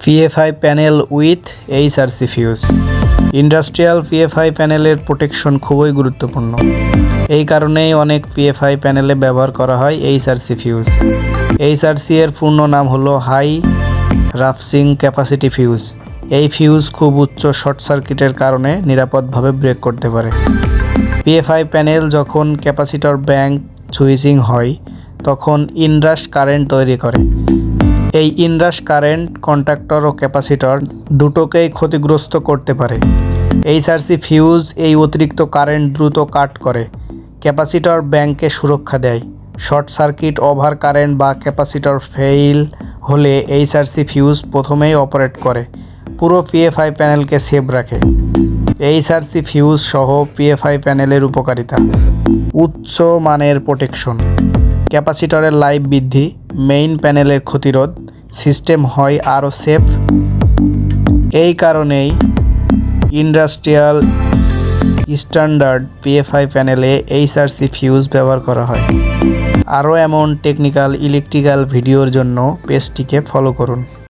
PFI panel with HRC fuse. Industrial PFI প্যানেলের protection খুবই গুরুত্বপূর্ণ। এই কারণেই অনেক পিএফআই প্যানেলে ব্যবহার করা হয় এইচআরসি ফিউজ। এইচআরসি এর পূর্ণ নাম হলো হাই রাফসিং ক্যাপাসিটি ফিউজ। এই ফিউজ খুব উচ্চ শর্ট সার্কিটের কারণে নিরাপদভাবে ব্রেক করতে পারে। পিএফআই প্যানেল যখন ক্যাপাসিটর ব্যাংক সুইচিং হয় তখন ইনরাশ কারেন্ট তৈরি করে। এই ইনরাশ কারেন্ট কন্ডাক্টর ও ক্যাপাসিটর দুটোকেই ক্ষতিগ্রস্ত করতে পারে। এইচআরসি ফিউজ এই অতিরিক্ত কারেন্ট দ্রুত কাট করে ক্যাপাসিটর ব্যাংককে সুরক্ষা দেয়। শর্ট সার্কিট, ওভার কারেন্ট বা ক্যাপাসিটর ফেইল হলে এইচআরসি ফিউজ প্রথমেই অপারেট করে, পুরো পিএফআই প্যানেলকে সেভ রাখে। এইচআরসি ফিউজ সহ পিএফআই প্যানেলের উপকারিতা: উচ্চ মানের প্রোটেকশন, ক্যাপাসিটরের লাইফ বৃদ্ধি, মেইন প্যানেলের ক্ষতিরোধ, সিস্টেম হয় আরও সেফ। এই কারণেই ইন্ডাস্ট্রিয়াল স্ট্যান্ডার্ড পিএফআই প্যানেলে এইচআরসি ফিউজ ব্যবহার করা হয়। আরও এমন টেকনিক্যাল ইলেকট্রিক্যাল ভিডিওর জন্য পেজটিকে ফলো করুন।